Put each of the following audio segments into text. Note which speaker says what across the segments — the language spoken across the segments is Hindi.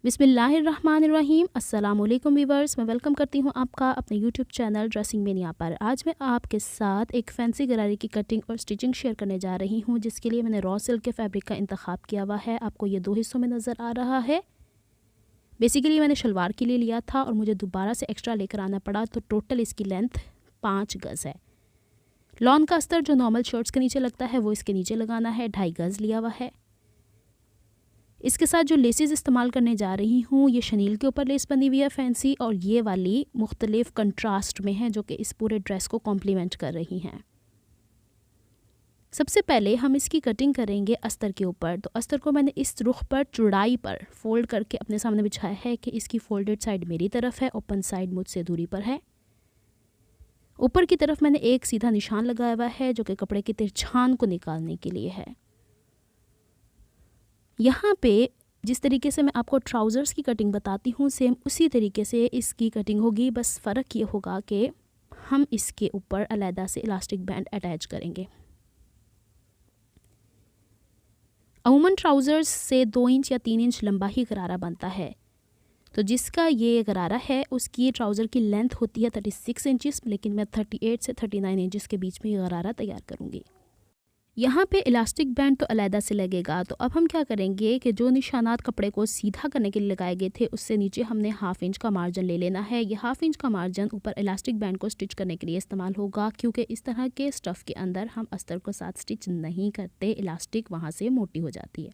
Speaker 1: बिस्मिल्लाहिर्रहमानिर्रहीम। अस्सलाम वालेकुम वीवर्स, मैं वेलकम करती हूँ आपका अपने यूट्यूब चैनल ड्रेसिंग मेनिया पर। आज मैं आपके साथ एक फैंसी गरारे की कटिंग और स्टिचिंग शेयर करने जा रही हूँ, जिसके लिए मैंने रॉ सिल्क के फैब्रिक का इंतखाब किया हुआ है। आपको ये 2 हिस्सों में नज़र आ रहा है। बेसिकली मैंने शलवार के लिए लिया था और मुझे दोबारा से एक्स्ट्रा लेकर आना पड़ा, तो टोटल इसकी लेंथ 5 गज़ है। लॉन का अस्तर जो नॉर्मल शर्ट्स के नीचे लगता है वो इसके नीचे लगाना है, 2.5 गज़ लिया हुआ है। इसके साथ जो लेसेस इस्तेमाल करने जा रही हूँ, ये शनील के ऊपर लेस बनी हुई है फैंसी, और ये वाली मुख्तलिफ कंट्रास्ट में है जो कि इस पूरे ड्रेस को कॉम्प्लीमेंट कर रही हैं। सबसे पहले हम इसकी कटिंग करेंगे अस्तर के ऊपर। तो अस्तर को मैंने इस रुख पर चौड़ाई पर फोल्ड करके अपने सामने बिछाया है कि इसकी फोल्डेड साइड मेरी तरफ है, ओपन साइड मुझसे दूरी पर है। ऊपर की तरफ मैंने एक सीधा निशान लगाया हुआ है जो कि कपड़े की तिरछान को निकालने के लिए है। यहाँ पे जिस तरीके से मैं आपको ट्राउज़र्स की कटिंग बताती हूँ, सेम उसी तरीके से इसकी कटिंग होगी। बस फ़र्क ये होगा कि हम इसके ऊपर अलहदा से इलास्टिक बैंड अटैच करेंगे। अमूमन ट्राउज़र्स से 2 इंच या 3 इंच लंबा ही गरारा बनता है। तो जिसका ये गरारा है उसकी ट्राउज़र की लेंथ होती है 36 इंचज़, लेकिन मैं 38 से 39 इंचज़ के बीच में ये गरारा तैयार करूँगी। यहाँ पे इलास्टिक बैंड तो अलहदा से लगेगा। तो अब हम क्या करेंगे कि जो निशानात कपड़े को सीधा करने के लिए लगाए गए थे, उससे नीचे हमने 1/2 इंच का मार्जिन ले लेना है। ये 1/2 इंच का मार्जिन ऊपर इलास्टिक बैंड को स्टिच करने के लिए इस्तेमाल होगा, क्योंकि इस तरह के स्टफ़ के अंदर हम अस्तर को साथ स्टिच नहीं करते, इलास्टिक वहाँ से मोटी हो जाती है।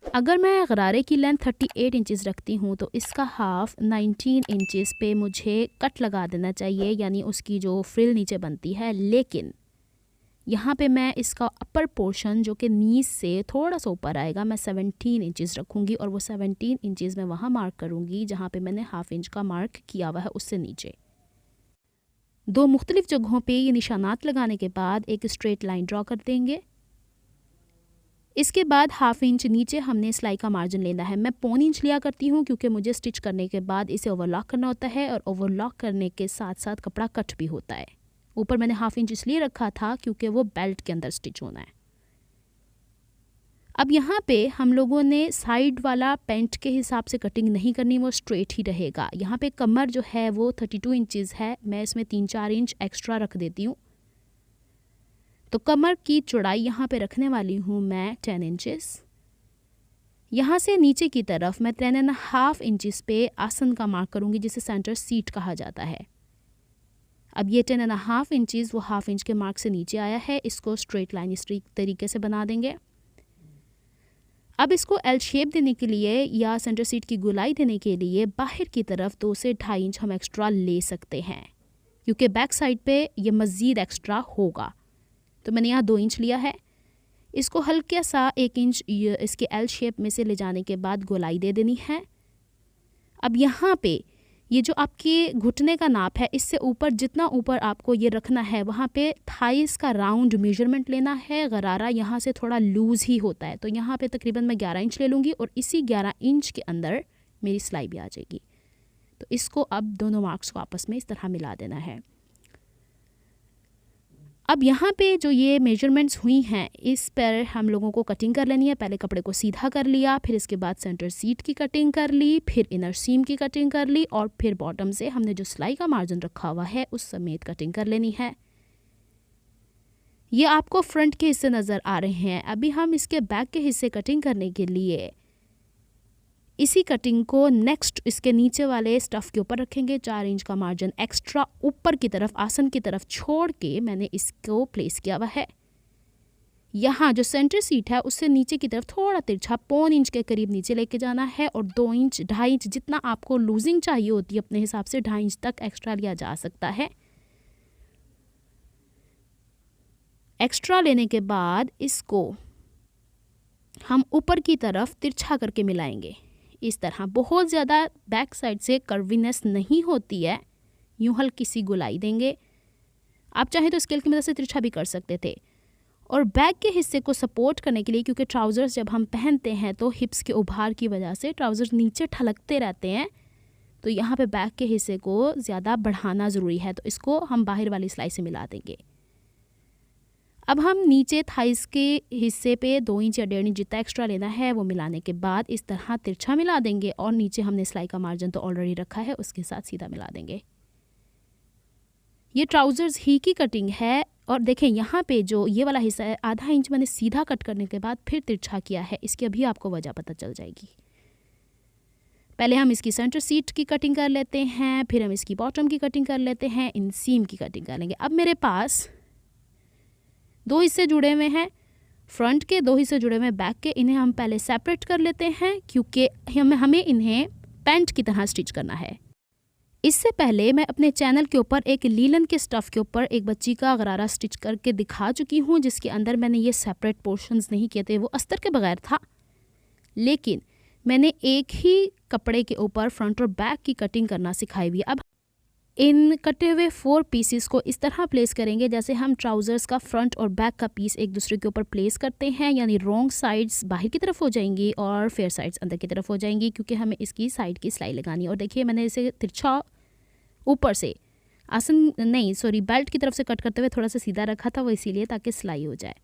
Speaker 1: अगर मैं गरारे की लेंथ 38 इंचज़ रखती हूँ, तो इसका हाफ 19 इंचज़ पे मुझे कट लगा देना चाहिए, यानी उसकी जो फ्रिल नीचे बनती है। लेकिन यहाँ पे मैं इसका अपर पोर्शन जो कि नीज से थोड़ा सा ऊपर आएगा, मैं 17 इंचज़ रखूँगी, और वो 17 इंचज़ मैं वहाँ मार्क करूँगी जहाँ पे मैंने 1/2 इंच का मार्क किया हुआ है, उससे नीचे। 2 मुख्तलिफ जगहों पे ये निशानात लगाने के बाद एक स्ट्रेट लाइन ड्रॉ कर देंगे। इसके बाद 1/2 इंच नीचे हमने सिलाई का मार्जिन लेना है। मैं 1/4 इंच लिया करती हूँ, क्योंकि मुझे स्टिच करने के बाद इसे ओवरलॉक करना होता है, और ओवरलॉक करने के साथ साथ कपड़ा कट भी होता है। ऊपर मैंने 1/2 इंच इसलिए रखा था क्योंकि वो बेल्ट के अंदर स्टिच होना है। अब यहाँ पे हम लोगों ने साइड वाला पेंट के हिसाब से कटिंग नहीं करनी, वो स्ट्रेट ही रहेगा। यहाँ पे कमर जो है वो 32 इंचज़ है, मैं इसमें 3-4 इंच एक्स्ट्रा रख देती हूँ। तो कमर की चौड़ाई यहाँ पे रखने वाली हूँ मैं 10 इंचज़। यहाँ से नीचे की तरफ मैं 10.5 इंचज़ पे आसन का मार्क करूँगी, जिसे सेंटर सीट कहा जाता है। अब ये 10.5 इंचज़ वो 1/2 इंच के मार्क से नीचे आया है। इसको स्ट्रेट लाइन इस तरीके से बना देंगे। अब इसको एल शेप देने के लिए या सेंटर सीट की गोलाई देने के लिए बाहर की तरफ 2 से 2.5 इंच हम एक्स्ट्रा ले सकते हैं, क्योंकि बैक साइड पे ये मज़ीद एक्स्ट्रा होगा। तो मैंने यहाँ 2 इंच लिया है। इसको हल्का सा 1 इंच इसके एल शेप में से ले जाने के बाद गोलाई दे देनी है। अब यहाँ पे ये जो आपके घुटने का नाप है, इससे ऊपर जितना ऊपर आपको ये रखना है, वहाँ पे थाइस का राउंड मेजरमेंट लेना है। गरारा यहाँ से थोड़ा लूज़ ही होता है, तो यहाँ पे तकरीबन मैं 11 इंच ले लूँगी, और इसी 11 इंच के अंदर मेरी सिलाई भी आ जाएगी। तो इसको अब दोनों मार्क्स को आपस में इस तरह मिला देना है। अब यहाँ पे जो ये मेजरमेंट्स हुई हैं, इस पर हम लोगों को कटिंग कर लेनी है। पहले कपड़े को सीधा कर लिया, फिर इसके बाद सेंटर सीट की कटिंग कर ली, फिर इनर सीम की कटिंग कर ली, और फिर बॉटम से हमने जो सिलाई का मार्जिन रखा हुआ है उस समेत कटिंग कर लेनी है। ये आपको फ्रंट के हिस्से नज़र आ रहे हैं। अभी हम इसके बैक के हिस्से कटिंग करने के लिए इसी कटिंग को नेक्स्ट इसके नीचे वाले स्टफ़ के ऊपर रखेंगे। 4 इंच का मार्जिन एक्स्ट्रा ऊपर की तरफ आसन की तरफ छोड़ के मैंने इसको प्लेस किया हुआ है। यहाँ जो सेंटर सीट है उससे नीचे की तरफ थोड़ा तिरछा 1/4 इंच के करीब नीचे लेके जाना है, और 2 इंच 2.5 इंच जितना आपको लूजिंग चाहिए होती है अपने हिसाब से 2.5 इंच तक एक्स्ट्रा लिया जा सकता है। एक्स्ट्रा लेने के बाद इसको हम ऊपर की तरफ तिरछा करके मिलाएंगे। इस तरह बहुत ज़्यादा बैक साइड से कर्वीनेस नहीं होती है, यूँ हल्की सी गोलाई देंगे। आप चाहें तो स्केल की मदद से तिरछा भी कर सकते थे। और बैक के हिस्से को सपोर्ट करने के लिए, क्योंकि ट्राउज़र्स जब हम पहनते हैं तो हिप्स के उभार की वजह से ट्राउज़र्स नीचे ठलकते रहते हैं, तो यहाँ पे बैक के हिस्से को ज़्यादा बढ़ाना ज़रूरी है। तो इसको हम बाहर वाली सिलाई से मिला देंगे। अब हम नीचे थाइस के हिस्से पे 2 इंच या 1.5 इंच जितना एक्स्ट्रा लेना है वो मिलाने के बाद इस तरह तिरछा मिला देंगे और नीचे हमने सिलाई का मार्जिन तो ऑलरेडी रखा है उसके साथ सीधा मिला देंगे। ये ट्राउज़र्स ही की कटिंग है और देखें यहाँ पे जो ये वाला हिस्सा है आधा इंच मैंने सीधा कट करने के बाद फिर तिरछा किया है, इसकी अभी आपको वजह पता चल जाएगी। पहले हम इसकी सेंटर सीट की कटिंग कर लेते हैं, फिर हम इसकी बॉटम की कटिंग कर लेते हैं, इन सीम की कटिंग कर लेंगे। अब मेरे पास 2 हिस्से जुड़े हुए हैं, फ्रंट के 2 हिस्से जुड़े हुए हैं बैक के, इन्हें हम पहले सेपरेट कर लेते हैं क्योंकि हमें इन्हें पैंट की तरह स्टिच करना है। इससे पहले मैं अपने चैनल के ऊपर एक लीलन के स्टफ़ के ऊपर एक बच्ची का गरारा स्टिच करके दिखा चुकी हूँ जिसके अंदर मैंने ये सेपरेट पोर्शंस नहीं किए थे, वो अस्तर के बगैर था, लेकिन मैंने एक ही कपड़े के ऊपर फ्रंट और बैक की कटिंग करना सिखाई हुई है। अब इन कटे हुए 4 पीसेस को इस तरह प्लेस करेंगे जैसे हम ट्राउज़र्स का फ्रंट और बैक का पीस एक दूसरे के ऊपर प्लेस करते हैं, यानी रॉन्ग साइड्स बाहर की तरफ हो जाएंगी और फेयर साइड्स अंदर की तरफ हो जाएंगी क्योंकि हमें इसकी साइड की सिलाई लगानी है। और देखिए मैंने इसे तिरछा ऊपर से बेल्ट की तरफ से कट करते हुए थोड़ा सा सीधा रखा था, वो इसीलिए ताकि सिलाई हो जाए।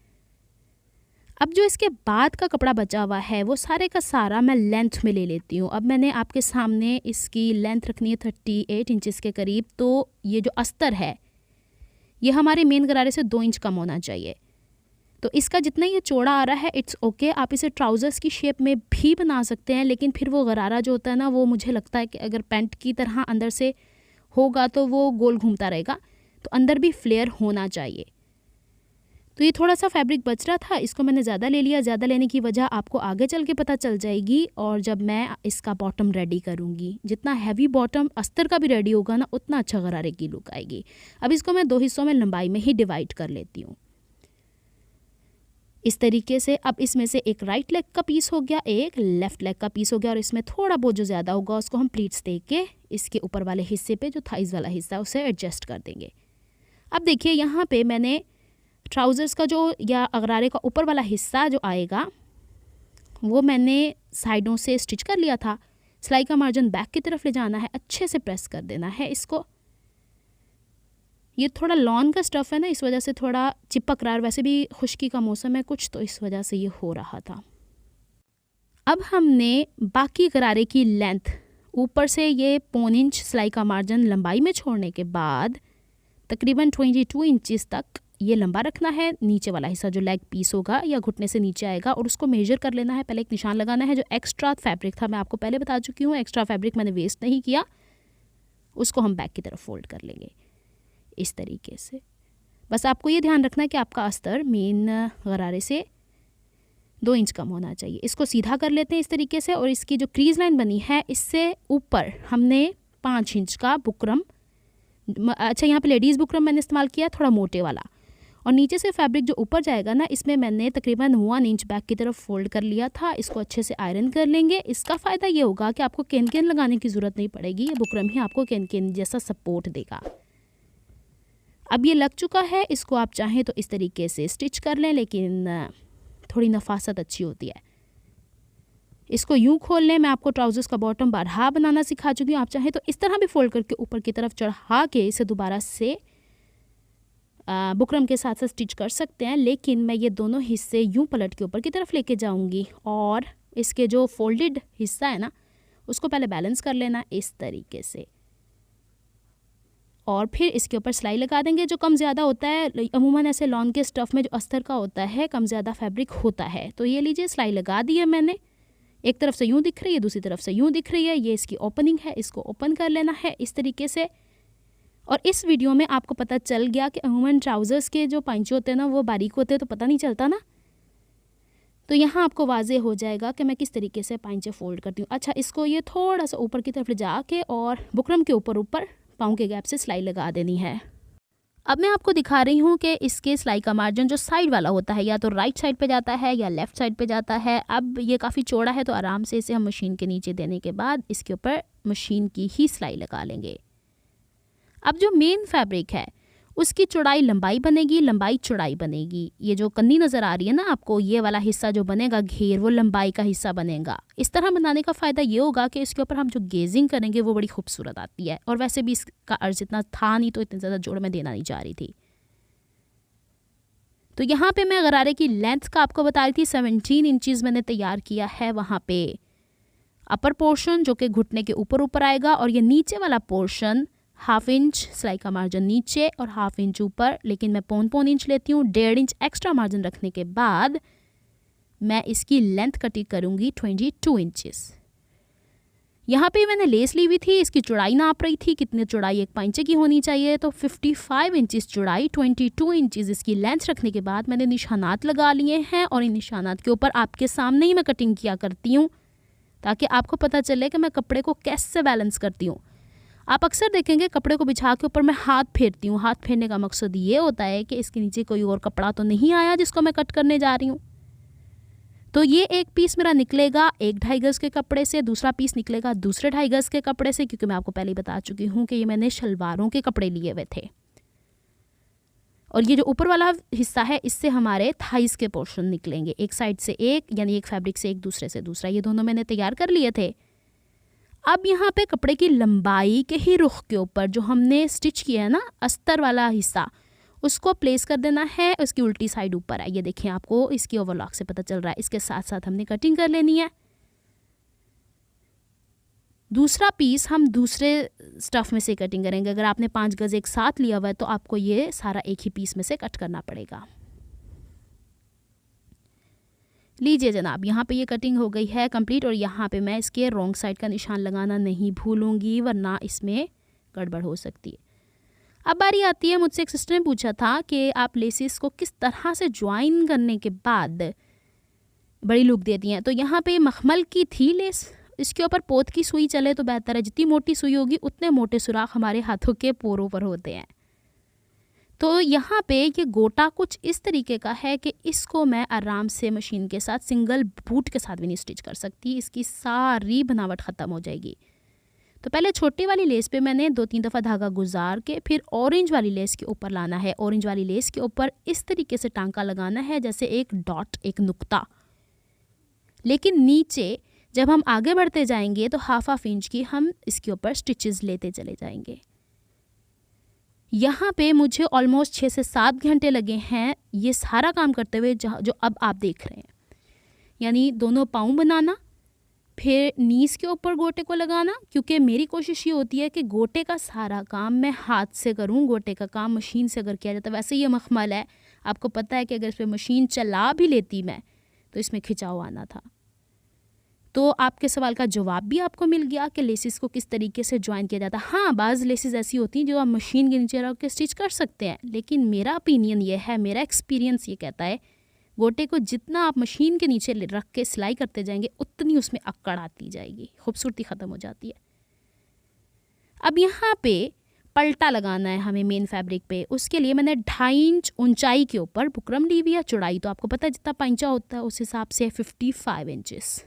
Speaker 1: अब जो इसके बाद का कपड़ा बचा हुआ है वो सारे का सारा मैं लेंथ में ले लेती हूँ। अब मैंने आपके सामने इसकी लेंथ रखनी है 38 इंचेस के करीब, तो ये जो अस्तर है ये हमारे मेन गरारे से 2 इंच कम होना चाहिए। तो इसका जितना ये चौड़ा आ रहा है इट्स ओके, आप इसे ट्राउज़र्स की शेप में भी बना सकते हैं, लेकिन फिर वो गरारा जो होता है ना वो मुझे लगता है कि अगर पैंट की तरह अंदर से होगा तो वो गोल घूमता रहेगा, तो अंदर भी फ्लेयर होना चाहिए। तो ये थोड़ा सा फैब्रिक बच रहा था, इसको मैंने ज़्यादा ले लिया। ज़्यादा लेने की वजह आपको आगे चल के पता चल जाएगी और जब मैं इसका बॉटम रेडी करूँगी। जितना हैवी बॉटम अस्तर का भी रेडी होगा ना उतना अच्छा गरारे की लुक आएगी। अब इसको मैं 2 हिस्सों में लंबाई में ही डिवाइड कर लेती हूँ इस तरीके से। अब इसमें से एक राइट लेग का पीस हो गया, एक लेफ़्ट लेग का पीस हो गया और इसमें थोड़ा बहुत जो ज़्यादा होगा उसको हम प्लीट्स दे के इसके ऊपर वाले हिस्से पे जो थाइज़ वाला हिस्सा है उसे एडजस्ट कर देंगे। अब देखिए यहाँ पे मैंने ट्राउज़र्स का जो या गरारे का ऊपर वाला हिस्सा जो आएगा वो मैंने साइडों से स्टिच कर लिया था। सिलाई का मार्जिन बैक की तरफ ले जाना है, अच्छे से प्रेस कर देना है इसको। ये थोड़ा लॉन का स्टफ़ है ना, इस वजह से थोड़ा चिपक रहा है, वैसे भी खुश्की का मौसम है कुछ, तो इस वजह से ये हो रहा था। अब हमने बाकी गरारे की लेंथ ऊपर से ये 1.25 इंच सिलाई का मार्जिन लंबाई में छोड़ने के बाद तकरीबन 22 इंचेस तक ये लंबा रखना है। नीचे वाला हिस्सा जो लेग पीस होगा या घुटने से नीचे आएगा और उसको मेजर कर लेना है। पहले एक निशान लगाना है। जो एक्स्ट्रा फैब्रिक था मैं आपको पहले बता चुकी हूँ, एक्स्ट्रा फैब्रिक मैंने वेस्ट नहीं किया, उसको हम बैक की तरफ फोल्ड कर लेंगे इस तरीके से। बस आपको ये ध्यान रखना है कि आपका अस्तर मेन गरारे से 2 इंच कम होना चाहिए। इसको सीधा कर लेते हैं इस तरीके से और इसकी जो क्रीज लाइन बनी है इससे ऊपर हमने 5 इंच का बुकरम, अच्छा यहाँ पे लेडीज़ बुकरम मैंने इस्तेमाल किया थोड़ा मोटे वाला, और नीचे से फैब्रिक जो ऊपर जाएगा ना इसमें मैंने तकरीबन 1 इंच बैक की तरफ फोल्ड कर लिया था। इसको अच्छे से आयरन कर लेंगे। इसका फ़ायदा ये होगा कि आपको केन केन लगाने की ज़रूरत नहीं पड़ेगी, ये बुकरम ही आपको केन केन जैसा सपोर्ट देगा। अब ये लग चुका है, इसको आप चाहें तो इस तरीके से स्टिच कर लें, लेकिन थोड़ी नफासत अच्छी होती है। इसको यूँ खोल लें। मैं आपको ट्राउज़र्स का बॉटम बारहा बनाना सिखा चुकी हूँ, आप चाहें तो इस तरह भी फोल्ड करके ऊपर की तरफ चढ़ा के इसे दोबारा से बुकरम के साथ साथ स्टिच कर सकते हैं, लेकिन मैं ये दोनों हिस्से यूँ पलट के ऊपर की तरफ लेके जाऊँगी और इसके जो फोल्डेड हिस्सा है ना उसको पहले बैलेंस कर लेना इस तरीके से और फिर इसके ऊपर सिलाई लगा देंगे। जो कम ज़्यादा होता है अमूमन ऐसे लॉन के स्टफ़ में जो अस्तर का होता है कम ज़्यादा फैब्रिक होता है, तो ये लीजिए सिलाई लगा दी है मैंने। एक तरफ से यूँ दिख रही है, दूसरी तरफ से यूँ दिख रही है, ये इसकी ओपनिंग है, इसको ओपन कर लेना है इस तरीके से। और इस वीडियो में आपको पता चल गया कि अमूमन ट्राउज़र्स के जो पाइंचे होते हैं ना वो बारीक होते हैं तो पता नहीं चलता ना, तो यहाँ आपको वाजे हो जाएगा कि मैं किस तरीके से पाइंचे फोल्ड करती हूँ। अच्छा, इसको ये थोड़ा सा ऊपर की तरफ ले जाके और बुकरम के ऊपर पाँव के गैप से सिलाई लगा देनी है। अब मैं आपको दिखा रही हूँ कि इसके सिलाई का मार्जिन जो साइड वाला होता है या तो राइट साइड पे जाता है या लेफ़्ट साइड पे जाता है। अब ये काफ़ी चौड़ा है तो आराम से इसे हम मशीन के नीचे देने के बाद इसके ऊपर मशीन की ही सिलाई लगा लेंगे। अब जो मेन फैब्रिक है उसकी चौड़ाई लंबाई बनेगी, लंबाई चौड़ाई बनेगी। ये जो कन्नी नज़र आ रही है ना आपको, ये वाला हिस्सा जो बनेगा घेर वो लंबाई का हिस्सा बनेगा। इस तरह बनाने का फ़ायदा ये होगा कि इसके ऊपर हम जो गेजिंग करेंगे वो बड़ी खूबसूरत आती है। और वैसे भी इसका अर्ज इतना था नहीं तो इतने ज़्यादा जोड़ में देना नहीं चाह रही थी। तो यहाँ पे मैं गरारे की लेंथ का आपको बता रही थी 17 इंचज़ मैंने तैयार किया है। वहाँ पे अपर पोर्शन जो कि घुटने के ऊपर ऊपर आएगा, और ये नीचे वाला पोर्शन 1/2 इंच सिलाई का मार्जिन नीचे और 1/2 इंच ऊपर, लेकिन मैं 1.25 इंच लेती हूँ। 1.5 इंच एक्स्ट्रा मार्जिन रखने के बाद मैं इसकी लेंथ कटिंग करूँगी 22 इंचज़। यहाँ पे मैंने लेस ली हुई थी, इसकी चौड़ाई नाप रही थी, कितनी चौड़ाई एक पाइंचे की होनी चाहिए, तो 55 इंचज़ चौड़ाई, 22 इंचज़ इसकी लेंथ रखने के बाद मैंने निशानात लगा लिए हैं, और इन निशानात के ऊपर आपके सामने ही मैं कटिंग किया करती हूँ ताकि आपको पता चले कि मैं कपड़े को कैसे बैलेंस करती हूँ। आप अक्सर देखेंगे कपड़े को बिछा के ऊपर मैं हाथ फेरती हूँ। हाथ फेरने का मकसद ये होता है कि इसके नीचे कोई और कपड़ा तो नहीं आया जिसको मैं कट करने जा रही हूँ। तो ये एक पीस मेरा निकलेगा 1-2.5 गज़ के कपड़े से, दूसरा पीस निकलेगा दूसरे 2.5 गज़ के कपड़े से, क्योंकि मैं आपको पहले ही बता चुकी हूँ कि ये मैंने शलवारों के कपड़े लिए हुए थे। और ये जो ऊपर वाला हिस्सा है इससे हमारे थाइस के पोर्शन निकलेंगे, एक साइड से एक, यानी एक फैब्रिक से एक, दूसरे से दूसरा। ये दोनों मैंने तैयार कर लिए थे। अब यहाँ पे कपड़े की लंबाई के ही रुख के ऊपर जो हमने स्टिच किया है ना अस्तर वाला हिस्सा, उसको प्लेस कर देना है। उसकी उल्टी साइड ऊपर है, ये देखें, आपको इसकी ओवरलॉक से पता चल रहा है। इसके साथ साथ हमने कटिंग कर लेनी है। दूसरा पीस हम दूसरे स्टफ़ में से कटिंग करेंगे। अगर आपने 5 गज़ एक साथ लिया हुआ है तो आपको ये सारा एक ही पीस में से कट करना पड़ेगा। लीजिए जनाब, यहाँ पे ये कटिंग हो गई है कंप्लीट, और यहाँ पे मैं इसके रॉन्ग साइड का निशान लगाना नहीं भूलूंगी, वरना इसमें गड़बड़ हो सकती है। अब बारी आती है, मुझसे एक सिस्टर ने पूछा था कि आप लेसिस को किस तरह से ज्वाइन करने के बाद बड़ी लुक देती हैं। तो यहाँ पे मखमल की थी लेस, इसके ऊपर पोत की सुई चले तो बेहतर है। जितनी मोटी सुई होगी उतने मोटे सुराख हमारे हाथों के पोरों पर होते हैं। तो यहाँ पे ये गोटा कुछ इस तरीके का है कि इसको मैं आराम से मशीन के साथ सिंगल बूट के साथ भी नहीं स्टिच कर सकती, इसकी सारी बनावट ख़त्म हो जाएगी। तो पहले छोटी वाली लेस पे मैंने 2-3 दफ़ा धागा गुजार के फिर ऑरेंज वाली लेस के ऊपर लाना है। ऑरेंज वाली लेस के ऊपर इस तरीके से टांका लगाना है जैसे एक डॉट, एक नुक्ता। लेकिन नीचे जब हम आगे बढ़ते जाएंगे तो 1/2 इंच की हम इसके ऊपर स्टिचेस लेते चले जाएंगे। यहाँ पे मुझे ऑलमोस्ट 6 से 7 घंटे लगे हैं ये सारा काम करते हुए, जो अब आप देख रहे हैं। यानी दोनों पाँव बनाना, फिर नीज़ के ऊपर गोटे को लगाना, क्योंकि मेरी कोशिश ये होती है कि गोटे का सारा काम मैं हाथ से करूं। गोटे का काम मशीन से अगर किया जाता है, वैसे ये मखमल है, आपको पता है कि अगर इस पर मशीन चला भी लेती मैं तो इसमें खिंचाव आना था। तो आपके सवाल का जवाब भी आपको मिल गया कि लेसिस को किस तरीके से ज्वाइन किया जाता है। हाँ, बाज़ लेसिस ऐसी होती हैं जो आप मशीन के नीचे रख के स्टिच कर सकते हैं, लेकिन मेरा ओपिनियन ये है, मेरा एक्सपीरियंस ये कहता है, गोटे को जितना आप मशीन के नीचे रख के सिलाई करते जाएंगे उतनी उसमें अकड़ आती जाएगी, खूबसूरती ख़त्म हो जाती है। अब यहाँ पे पलटा लगाना है हमें मेन फैब्रिक पे। उसके लिए मैंने 2.5 इंच ऊंचाई के ऊपर बुकरम ली हुई है। चौड़ाई तो आपको पता है जितना पाइंचा होता है उस हिसाब से 55 इंचेस।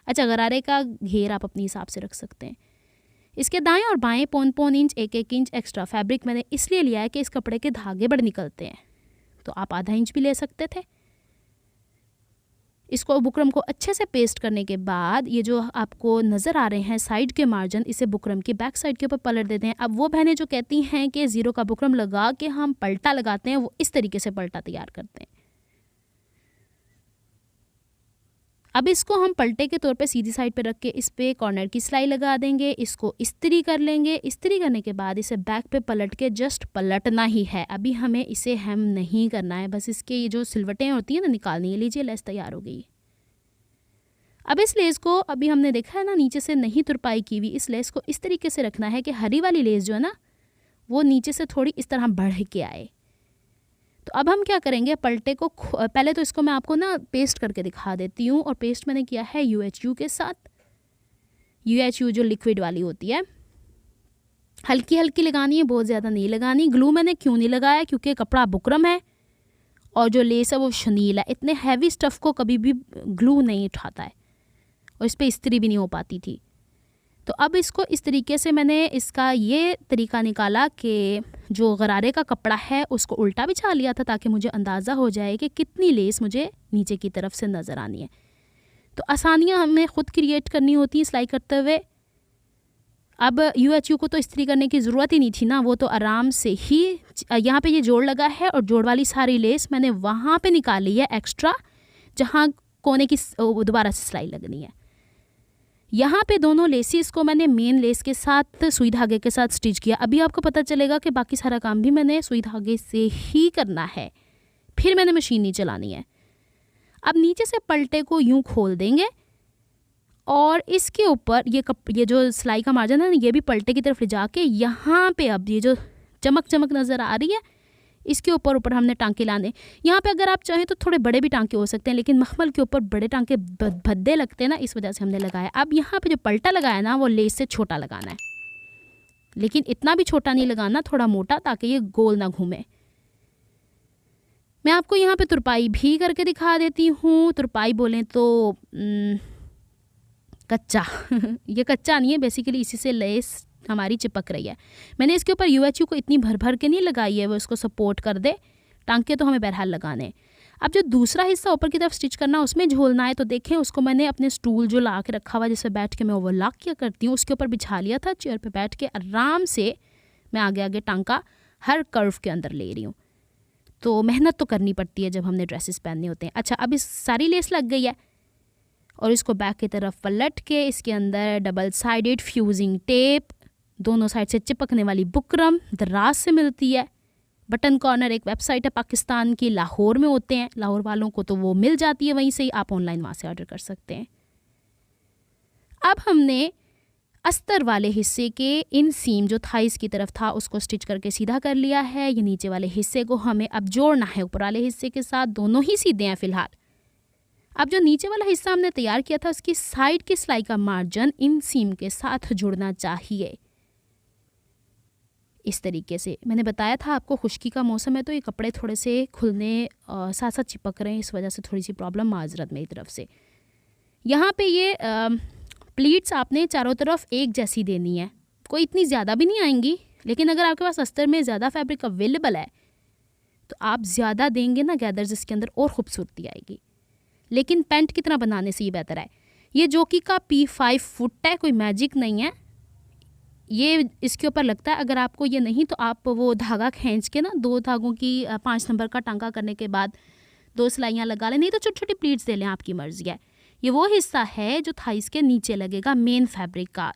Speaker 1: अच्छा, गरारे का घेर आप अपने हिसाब से रख सकते हैं। इसके दाएं और बाएं 0.5 इंच 1-1 इंच एक्स्ट्रा फैब्रिक मैंने इसलिए लिया है कि इस कपड़े के धागे बड़े निकलते हैं, तो आप आधा इंच भी ले सकते थे। इसको बुकरम को अच्छे से पेस्ट करने के बाद ये जो आपको नज़र आ रहे हैं साइड के मार्जिन, इसे बुकरम की बैक साइड के ऊपर पलट देते हैं। अब वो बहनें जो कहती हैं कि ज़ीरो का बुकरम लगा के हम पलटा लगाते हैं, वो इस तरीके से पलटा तैयार करते हैं। अब इसको हम पलटे के तौर पे सीधी साइड पे रख के इस पे कॉर्नर की सिलाई लगा देंगे। इसको इस्त्री कर लेंगे। इस्त्री करने के बाद इसे बैक पे पलट के जस्ट पलटना ही है। अभी हमें इसे हेम नहीं करना है, बस इसके ये जो सिलवटें होती हैं ना निकालनी है। लीजिए, लेस तैयार हो गई। अब इस लेस को, अभी हमने देखा है ना नीचे से नहीं तुरपाई की हुई, इस लेस को इस तरीके से रखना है कि हरी वाली लेस जो है ना वो नीचे से थोड़ी इस तरह बढ़ के आए। तो अब हम क्या करेंगे, पलटे को पहले तो इसको मैं आपको ना पेस्ट करके दिखा देती हूँ। और पेस्ट मैंने किया है UHU के साथ। UHU जो लिक्विड वाली होती है, हल्की हल्की लगानी है, बहुत ज़्यादा नहीं लगानी। ग्लू मैंने क्यों नहीं लगाया, क्योंकि कपड़ा बुकरम है और जो लेस है वो शनील है। इतने हैवी स्टफ़ को कभी भी ग्लू नहीं उठाता है और इस पर इस्त्री भी नहीं हो पाती थी। तो अब इसको इस तरीके से मैंने इसका ये तरीका निकाला कि जो गरारे का कपड़ा है उसको उल्टा बिछा लिया था ताकि मुझे अंदाज़ा हो जाए कि कितनी लेस मुझे नीचे की तरफ से नज़र आनी है। तो आसानियाँ हमें ख़ुद क्रिएट करनी होती हैं सिलाई करते हुए। अब UHU को तो इस्त्री करने की ज़रूरत ही नहीं थी ना, वो तो आराम से ही यहाँ पे ये जोड़ लगा है और जोड़ वाली सारी लेस मैंने वहाँ पे निकाली है एक्स्ट्रा, जहाँ कोने की दोबारा से सिलाई लगनी है। यहाँ पे दोनों लेसिस को मैंने मेन लेस के साथ सुई धागे के साथ स्टिच किया। अभी आपको पता चलेगा कि बाकी सारा काम भी मैंने सुई धागे से ही करना है, फिर मैंने मशीन नहीं चलानी है। अब नीचे से पलटे को यूँ खोल देंगे और इसके ऊपर ये जो सिलाई का मार्जिन है ना, ये भी पलटे की तरफ ले जाके यहाँ पे अब ये जो चमक नज़र आ रही है, इसके ऊपर हमने टांके लाने। यहाँ पे अगर आप चाहें तो थोड़े बड़े भी टांके हो सकते हैं, लेकिन मखमल के ऊपर बड़े टांके भद्दे लगते हैं ना, इस वजह से हमने लगाया। अब यहाँ पे जो पलटा लगाया ना, वो लेस से छोटा लगाना है, लेकिन इतना भी छोटा नहीं लगाना, थोड़ा मोटा, ताकि ये गोल ना घूमे। मैं आपको यहाँ पे तुरपाई भी करके दिखा देती हूँ। तुरपाई बोलें तो कच्चा ये कच्चा नहीं है, बेसिकली इसी से लेस हमारी चिपक रही है। मैंने इसके ऊपर UHU को इतनी भर के नहीं लगाई है, वो इसको सपोर्ट कर दे। टांके तो हमें बहरहाल लगाने। अब जो दूसरा हिस्सा ऊपर की तरफ स्टिच करना, उसमें झोलना है, तो देखें उसको मैंने अपने स्टूल जो ला के रखा हुआ, जिससे बैठ के मैं ओवरलॉक किया करती हूँ, उसके ऊपर बिछा लिया था। चेयर पे बैठ के आराम से मैं आगे टांका हर कर्व के अंदर ले रही हूँ। तो मेहनत तो करनी पड़ती है जब हमने ड्रेसेस पहनने होते हैं। अच्छा, अब इस सारी लेस लग गई है और इसको बैक की तरफ पलट के इसके अंदर डबल साइडेड फ्यूजिंग टेप, दोनों साइड से चिपकने वाली बुकरम दराज से मिलती है। बटन कॉर्नर एक वेबसाइट है पाकिस्तान की, लाहौर में होते हैं। लाहौर वालों को तो वो मिल जाती है वहीं से ही, आप ऑनलाइन वहाँ से ऑर्डर कर सकते हैं। अब हमने अस्तर वाले हिस्से के इन सीम जो थाइस की तरफ था, उसको स्टिच करके सीधा कर लिया है। ये नीचे वाले हिस्से को हमें अब जोड़ना है ऊपर वाले हिस्से के साथ। दोनों ही सीधे हैं फ़िलहाल। अब जो नीचे वाला हिस्सा हमने तैयार किया था, उसकी साइड की सिलाई का मार्जिन इन सीम के साथ जुड़ना चाहिए। इस तरीके से मैंने बताया था आपको, खुश्की का मौसम है तो ये कपड़े थोड़े से खुलने साथ साथ चिपक रहे हैं, इस वजह से थोड़ी सी प्रॉब्लम माजरत मेरी तरफ से। यहाँ पे ये प्लीट्स आपने चारों तरफ एक जैसी देनी है, कोई इतनी ज़्यादा भी नहीं आएंगी, लेकिन अगर आपके पास अस्तर में ज़्यादा फैब्रिक अवेलेबल है तो आप ज़्यादा देंगे ना गैदर्स, इसके अंदर और ख़ूबसूरती आएगी। लेकिन पेंट की तरह बनाने से ये बेहतर है। ये जोकी का P5 फुट है, कोई मैजिक नहीं है, ये इसके ऊपर लगता है। अगर आपको ये नहीं तो आप वो धागा खींच के ना, 2 धागों की 5 नंबर का टांका करने के बाद 2 सिलाइयाँ लगा लें, नहीं तो छोटी छोटी प्लीट्स दे लें, आपकी मर्ज़ी है। ये वो हिस्सा है जो थाइस के नीचे लगेगा मेन फैब्रिक का।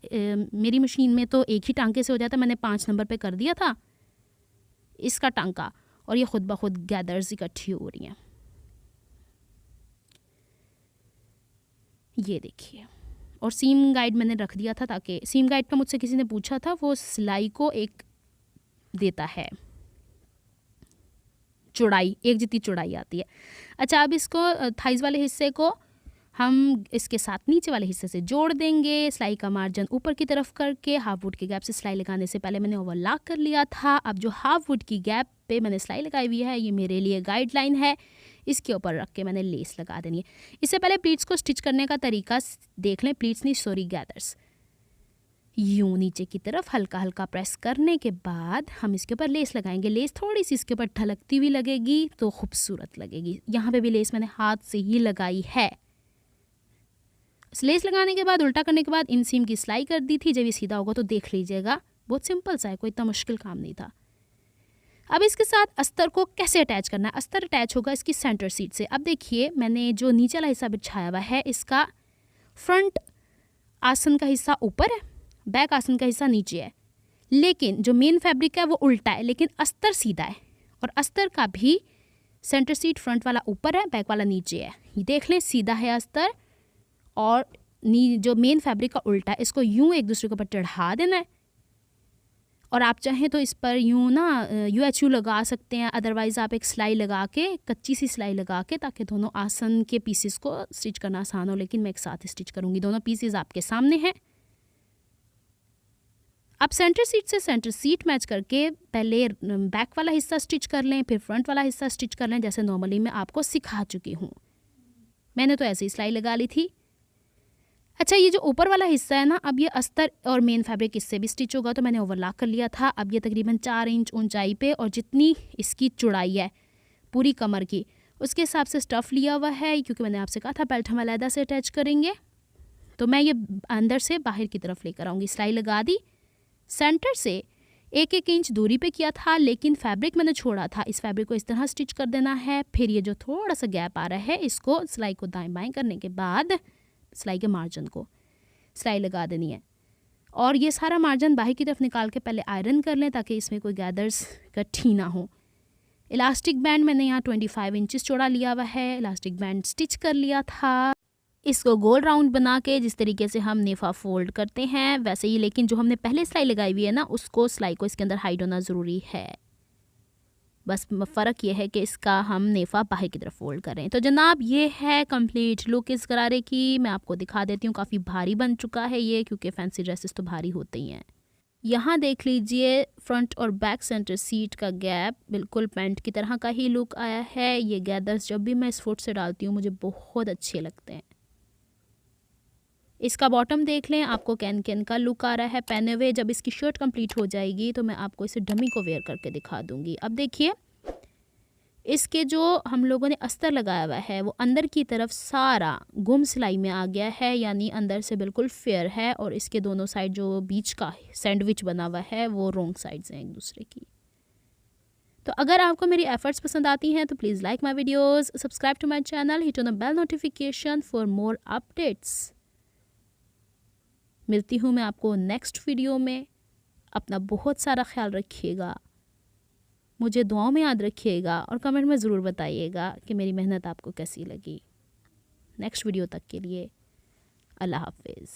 Speaker 1: मेरी मशीन में तो एक ही टांके से हो जाता है, मैंने 5 नंबर पे कर दिया था इसका टांका, और ये खुद ब खुद गैदर्स इकट्ठी हो रही हैं। ये देखिए, और सीम गाइड मैंने रख दिया था, ताकि सीम गाइड का मुझसे किसी ने पूछा था, वो सिलाई को एक देता है चौड़ाई, एक जितनी चौड़ाई आती है। अच्छा, अब इसको थाइस वाले हिस्से को हम इसके साथ नीचे वाले हिस्से से जोड़ देंगे। सिलाई का मार्जिन ऊपर की तरफ करके हाफ वुड की गैप से सिलाई लगाने से पहले मैंने ओवरलॉक कर लिया था। अब जो हाफ वुड की गैप पे मैंने सिलाई लगाई हुई है, ये मेरे लिए गाइडलाइन है, इसके ऊपर रख के मैंने लेस लगा देनी है। इससे पहले प्लीट्स को स्टिच करने का तरीका देख लें। प्लीट्स नहीं, सॉरी, गैदर्स। यूँ नीचे की तरफ हल्का हल्का प्रेस करने के बाद हम इसके ऊपर लेस लगाएंगे। लेस थोड़ी सी इसके ऊपर ढलकती हुई लगेगी तो खूबसूरत लगेगी। यहाँ पे भी लेस मैंने हाथ से ही लगाई है। लेस लगाने के बाद उल्टा करने के बाद इन सीम की सिलाई कर दी थी। जब ये सीधा होगा तो देख लीजिएगा, बहुत सिंपल सा है, कोई इतना मुश्किल काम नहीं था। अब इसके साथ अस्तर को कैसे अटैच करना है। अस्तर अटैच होगा इसकी सेंटर सीट से। अब देखिए, मैंने जो नीचे वाला हिस्सा बिछाया हुआ है, इसका फ्रंट आसन का हिस्सा ऊपर है, बैक आसन का हिस्सा नीचे है, लेकिन जो मेन फैब्रिक है वो उल्टा है, लेकिन अस्तर सीधा है। और अस्तर का भी सेंटर सीट फ्रंट वाला ऊपर है, बैक वाला नीचे है। ये देख लें, सीधा है अस्तर और जो मेन फैब्रिक का उल्टा है। इसको यूँ एक दूसरे के ऊपर चढ़ा देना है, और आप चाहें तो इस पर यूँ ना UHU लगा सकते हैं, अदरवाइज़ आप एक सिलाई लगा के, कच्ची सी सिलाई लगा के, ताकि दोनों आसन के पीसेस को स्टिच करना आसान हो। लेकिन मैं एक साथ स्टिच करूँगी। दोनों पीसेस आपके सामने हैं। आप सेंटर सीट से सेंटर सीट मैच करके पहले बैक वाला हिस्सा स्टिच कर लें, फिर फ्रंट वाला हिस्सा स्टिच कर लें, जैसे नॉर्मली मैं आपको सिखा चुकी हूँ। मैंने तो ऐसे ही सिलाई लगा ली थी। अच्छा, ये जो ऊपर वाला हिस्सा है ना, अब ये अस्तर और मेन फैब्रिक इससे भी स्टिच होगा, तो मैंने ओवरलॉक कर लिया था। अब ये तकरीबन 4 इंच ऊंचाई पे, और जितनी इसकी चौड़ाई है पूरी कमर की, उसके हिसाब से स्टफ़ लिया हुआ है। क्योंकि मैंने आपसे कहा था बेल्ट हम अलहदा से अटैच करेंगे, तो मैं ये अंदर से बाहर की तरफ लेकर आऊँगी। सिलाई लगा दी, सेंटर से 1-1 इंच दूरी पे किया था, लेकिन फैब्रिक मैंने छोड़ा था। इस फैब्रिक को इस तरह स्टिच कर देना है। फिर ये जो थोड़ा सा गैप आ रहा है, इसको सिलाई को दाएं बाएं करने के बाद सिलाई के मार्जिन को सिलाई लगा देनी है। और ये सारा मार्जिन बाहर की तरफ निकाल के पहले आयरन कर लें ताकि इसमें कोई गैदर्स इकट्ठी ना हो। इलास्टिक बैंड मैंने यहाँ 25 इंचेस चौड़ा लिया हुआ है। इलास्टिक बैंड स्टिच कर लिया था। इसको गोल राउंड बना के जिस तरीके से हम नेफा फोल्ड करते हैं वैसे ही, लेकिन जो हमने पहले सिलाई लगाई हुई है ना, उसको सिलाई को इसके अंदर हाइड होना ज़रूरी है। बस फ़र्क ये है कि इसका हम नेफा बाहर की तरफ फोल्ड करें। तो जनाब ये है कंप्लीट लुक इस गरारे की। मैं आपको दिखा देती हूँ, काफ़ी भारी बन चुका है ये, क्योंकि फैंसी ड्रेसेस तो भारी होते ही हैं। यहाँ देख लीजिए फ्रंट और बैक सेंटर सीट का गैप बिल्कुल पैंट की तरह का ही लुक आया है। ये गैदर्स जब भी मैं इस फुट से डालती हूँ मुझे बहुत अच्छे लगते हैं। इसका बॉटम देख लें, आपको कैन का लुक आ रहा है पहने हुए। जब इसकी शर्ट कंप्लीट हो जाएगी तो मैं आपको इसे डमी को वेयर करके दिखा दूंगी। अब देखिए, इसके जो हम लोगों ने अस्तर लगाया हुआ है वो अंदर की तरफ सारा गुम सिलाई में आ गया है, यानी अंदर से बिल्कुल फेयर है। और इसके दोनों साइड जो बीच का सैंडविच बना हुआ है वो रॉन्ग साइड्स हैं एक दूसरे की। तो अगर आपको मेरी एफर्ट्स पसंद आती हैं तो please like my videos, subscribe to my channel, hit on the bell notification for more updates. मिलती हूँ मैं आपको नेक्स्ट वीडियो में। अपना बहुत सारा ख्याल रखिएगा, मुझे दुआओं में याद रखिएगा और कमेंट में ज़रूर बताइएगा कि मेरी मेहनत आपको कैसी लगी। नेक्स्ट वीडियो तक के लिए अल्लाह हाफिज़।